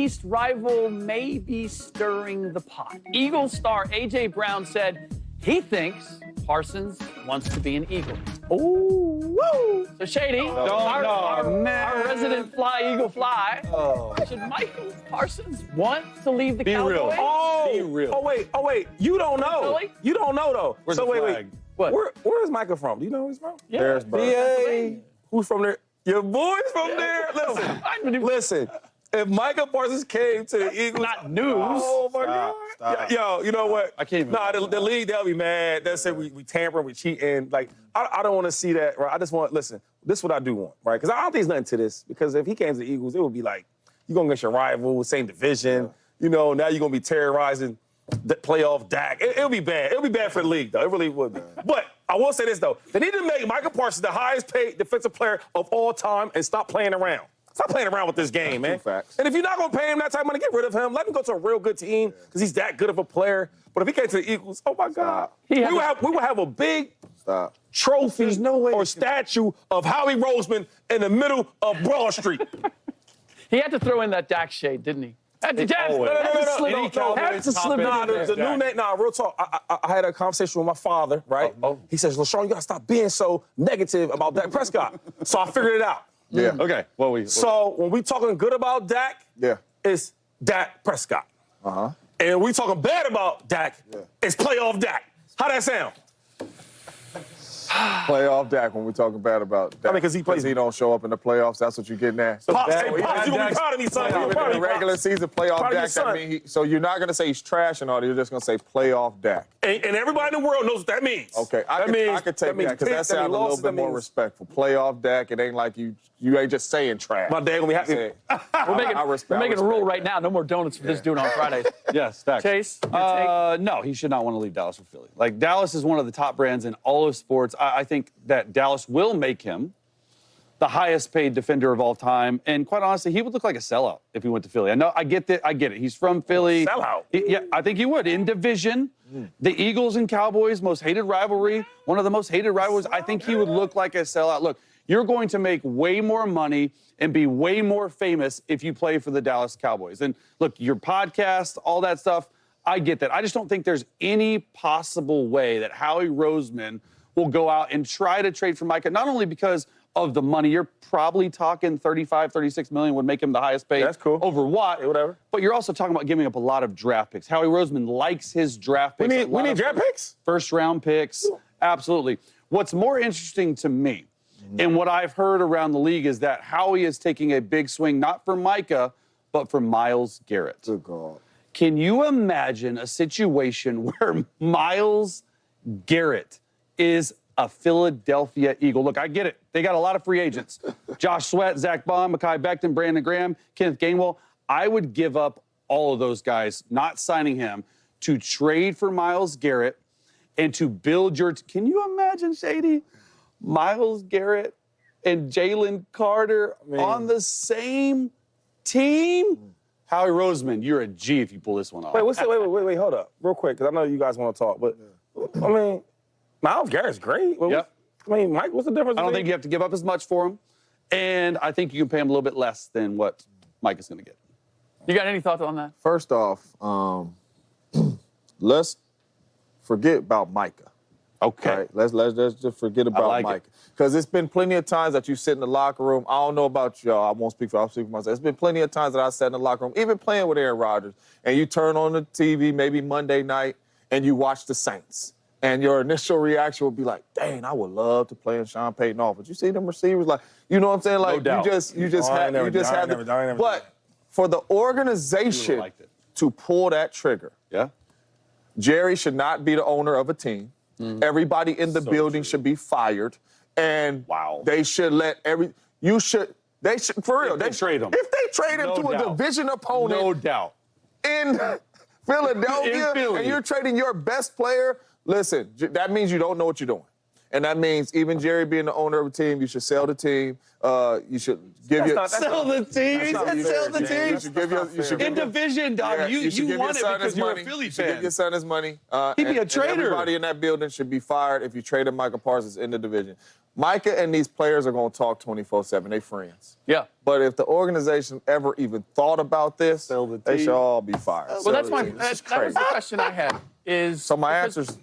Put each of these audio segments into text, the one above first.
East rival may be stirring the pot. Eagles star A.J. Brown said he thinks Parsons wants to be an Eagle. Ooh, woo. So, Shady, our resident Eagle fly, should Michael Parsons want to leave the Cowboys? Be real. Oh, wait. You don't know. Really? You don't know, though. Where's so, the wait. flag? What? Where is Micah from? Do you know where he's from? Yeah. Harrisburg. Who's from there? Your boy's from there? Listen. If Micah Parsons came to the Eagles... Not news. Oh, my God. Stop. Yo, you know what? I can't even. Nah, the league, they'll be mad. They'll say we tampering, we cheating. Like, I don't want to see that, right? I just want, listen, this is what I do want, right? Because I don't think there's nothing to this. Because if he came to the Eagles, it would be like, you're going to get your rival, same division. Yeah. You know, now you're going to be terrorizing the playoff Dak. It'll be bad. It'll be bad for the league, though. It really would be. But I will say this, though. They need to make Micah Parsons the highest paid defensive player of all time and stop playing around. Stop playing around with this game, man. Facts. And if you're not going to pay him that type of money, get rid of him. Let him go to a real good team because he's that good of a player. But if he came to the Eagles, oh, my God. We would have a big trophy or statue of Howie Roseman in the middle of Broad Street. He had to throw in that Dak shade, didn't he? Had to slip real talk. I had a conversation with my father, right? He says, LaShawn, you got to stop being so negative about Dak Prescott. So I figured it out. Yeah. Okay. So when we talking good about Dak, it's Dak Prescott. And we talking bad about Dak, it's playoff Dak. How that sound? Playoff Dak when we're talking bad about Dak. I mean, because he don't show up in the playoffs. That's what you're getting at. So Pops, you gonna be proud of me, son. Even in the regular season, playoff Dak. That mean so you're not gonna say he's trash and all. You're just gonna say playoff Dak. And everybody in the world knows what that means. Okay, I could take that because that sounds a little bit more respectful. Playoff Dak. It ain't like you ain't just saying trash. My dad gonna be happy. We're making a rule right now. No more donuts for this dude on Fridays. Yes, Dak. Chase? No, he should not want to leave Dallas for Philly. Like, Dallas is one of the top brands in all of sports. I think that Dallas will make him the highest paid defender of all time. And quite honestly, he would look like a sellout if he went to Philly. I get it. He's from Philly. Sellout? Yeah, I think he would. In division, the Eagles and Cowboys, most hated rivalry, one of the most hated rivalries. I think he would look like a sellout. Look, you're going to make way more money and be way more famous if you play for the Dallas Cowboys. And look, your podcast, all that stuff, I get that. I just don't think there's any possible way that Howie Roseman will go out and try to trade for Micah, not only because of the money. You're probably talking 35, 36 million would make him the highest paid. That's cool. Over what? Whatever. But you're also talking about giving up a lot of draft picks. Howie Roseman likes his draft picks. We need draft picks? First-round picks. Absolutely. What's more interesting to me and what I've heard around the league is that Howie is taking a big swing, not for Micah, but for Myles Garrett. Good God. Can you imagine a situation where Myles Garrett is a Philadelphia Eagle? Look, I get it. They got a lot of free agents. Josh Sweat, Zach Bond, Mekhi Becton, Brandon Graham, Kenneth Gainwell. I would give up all of those guys, not signing him, to trade for Myles Garrett and to build your... Can you imagine, Shady? Myles Garrett and Jalen Carter on the same team? Howie Roseman, you're a G if you pull this one off. Wait, hold up. Real quick, because I know you guys want to talk, but, I mean, Myles Garrett's great. Yep. Mike, what's the difference? I don't think you have to give up as much for him, and I think you can pay him a little bit less than what Mike is going to get. You got any thoughts on that? First off, let's forget about Micah. Okay. Right? Let's just forget about Micah. Because it's been plenty of times that you sit in the locker room. I don't know about y'all. I won't speak for. I'll speak for myself. It's been plenty of times that I sat in the locker room, even playing with Aaron Rodgers, and you turn on the TV maybe Monday night and you watch the Saints. And your initial reaction would be like, dang, I would love to play in Sean Payton offense. You see them receivers, like, you know what I'm saying? Like, no doubt. you just have. But for the organization to pull that trigger, Jerry should not be the owner of a team. Everybody in the building should be fired. And they should let for real. They trade him. If they trade him to a division opponent. No doubt. In Philadelphia, and you're trading your best player, listen, that means you don't know what you're doing. And that means even Jerry being the owner of a team, you should sell the team. You should give Sell the team. He said sell the team. You should give your In division, dog. You want it because you're a Philly You should fan. give your son his money. He'd be a traitor. And everybody in that building should be fired if you traded Micah Parsons in the division. Micah and these players are going to talk 24/7. They friends. Yeah. But if the organization ever even thought about this, they should all be fired. Well, that was the question I had. So my answer's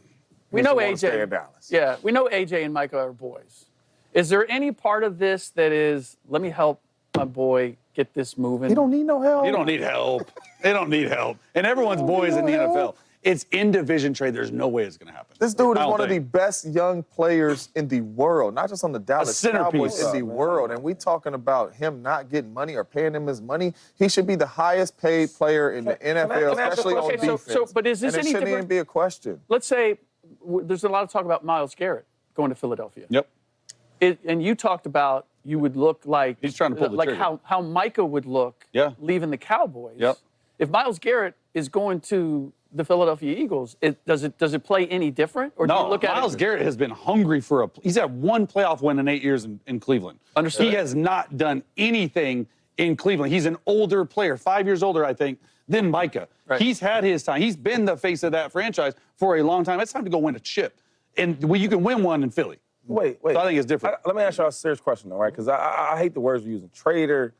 we know AJ. Stay in AJ. Dallas. Yeah, we know AJ and Micah are boys. Is there any part of this that is, let me help my boy get this moving? He don't need no help. You don't need help. They don't need help. And everyone's boys in the NFL. It's in division trade. There's no way it's going to happen. This dude is one of the best young players in the world, not just on the Dallas Cowboys, in the world. And we talking about him not getting money or paying him his money. He should be the highest paid player in the NFL, especially on defense. But is this and any it shouldn't different? even be a question. Let's say there's a lot of talk about Myles Garrett going to Philadelphia. Yep. And you talked about you would look like He's trying to pull the like trigger. how Micah would look leaving the Cowboys. Yep. If Myles Garrett is going to the Philadelphia Eagles, does it play any different? Or do you look at Myles Garrett has been hungry for he's had one playoff win in 8 years in Cleveland. Understood. He has not done anything in Cleveland. He's an older player, 5 years older, I think, than Micah. Right. He's had his time. He's been the face of that franchise for a long time. It's time to go win a chip. And you can win one in Philly. Wait. So I think it's different. Let me ask y'all a serious question, though, right? Because I hate the words we're using. Trader.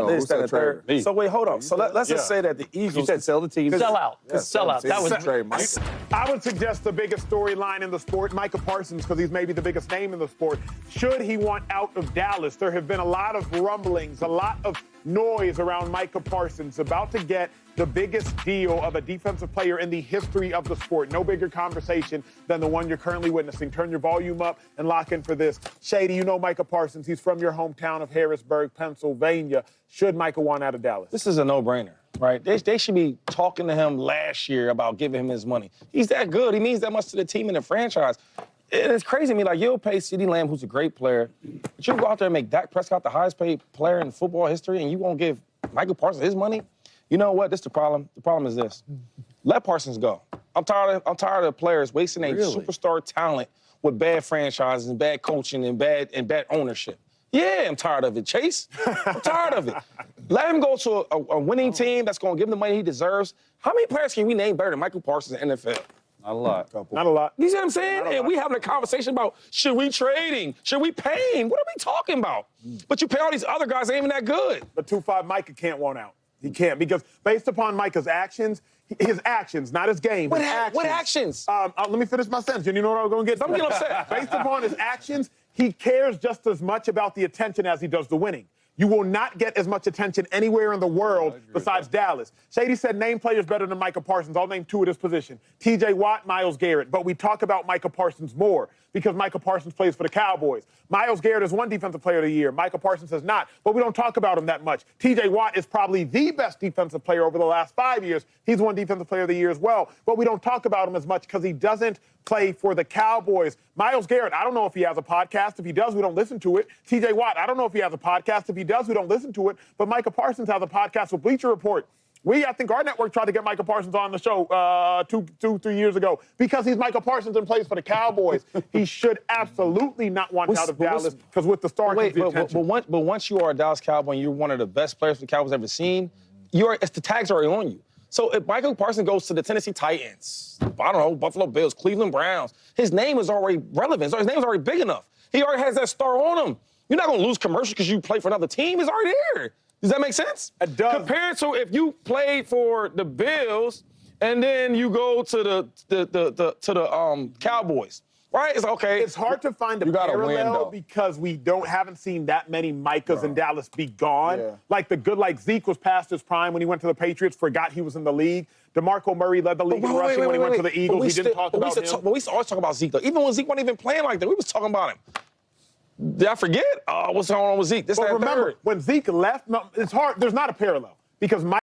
This, that, and the third. Me. So wait, hold on. So let's just say that the Eagles. You said sell the team. sell out? Sell out. That was trade Micah. I would suggest the biggest storyline in the sport, Micah Parsons, because he's maybe the biggest name in the sport. Should he want out of Dallas? There have been a lot of rumblings, a lot of noise around Micah Parsons about to get the biggest deal of a defensive player in the history of the sport. No bigger conversation than the one you're currently witnessing. Turn your volume up and lock in for this. Shady, you know Micah Parsons. He's from your hometown of Harrisburg, Pennsylvania. Should Micah want out of Dallas? This is a no-brainer, right? They should be talking to him last year about giving him his money. He's that good. He means that much to the team and the franchise. And it's crazy to me. Like, you'll pay CeeDee Lamb, who's a great player, but you go out there and make Dak Prescott the highest paid player in football history, and you won't give Micah Parsons his money? You know what? This is the problem. The problem is this. Let Parsons go. I'm tired of players wasting their superstar talent with bad franchises and bad coaching and bad ownership. Yeah, I'm tired of it, Chase. I'm tired of it. Let him go to a winning team that's going to give him the money he deserves. How many players can we name better than Michael Parsons in the NFL? Not a lot. Not a lot. You see what I'm saying? And we having a conversation about should we trade him? Should we pay him? What are we talking about? But you pay all these other guys, they ain't even that good. But 2-5, Micah can't want out. He can't, because based upon Micah's actions, his actions, not his game. What actions? Let me finish my sentence. You know what I'm going to get? Don't get upset. Based upon his actions, he cares just as much about the attention as he does the winning. You will not get as much attention anywhere in the world besides Dallas. Shady said name players better than Micah Parsons. I'll name two at his position. T.J. Watt, Myles Garrett. But we talk about Micah Parsons more because Micah Parsons plays for the Cowboys. Myles Garrett is one defensive player of the year. Micah Parsons is not. But we don't talk about him that much. T.J. Watt is probably the best defensive player over the last 5 years. He's one defensive player of the year as well. But we don't talk about him as much because he doesn't play for the Cowboys. Myles Garrett, I don't know if he has a podcast. If he does, we don't listen to it. T.J. Watt, I don't know if he has a podcast. If he does, we don't listen to it. But Micah Parsons has a podcast with Bleacher Report. I think our network tried to get Micah Parsons on the show 3 years ago because he's Micah Parsons and plays for the Cowboys. He should absolutely not want out of Dallas because with the star comes the attention. But once you are a Dallas Cowboy and you're one of the best players the Cowboys ever seen, the tags are already on you. So if Michael Parsons goes to the Tennessee Titans, I don't know, Buffalo Bills, Cleveland Browns, his name is already relevant. So his name is already big enough. He already has that star on him. You're not going to lose commercial because you play for another team. It's already there. Does that make sense? It does. Compared to if you played for the Bills and then you go to the Cowboys, right? It's okay. It's hard to find a parallel because we haven't seen that many Micahs in Dallas be gone. Yeah. Like Zeke was past his prime when he went to the Patriots, forgot he was in the league. DeMarco Murray led the league in rushing when he went to the Eagles. We didn't talk about him. But we used to always talk about Zeke, though. Even when Zeke wasn't even playing like that, we was talking about him. Did I forget? What's going on with Zeke? But remember, when Zeke left, it's hard. There's not a parallel because Mike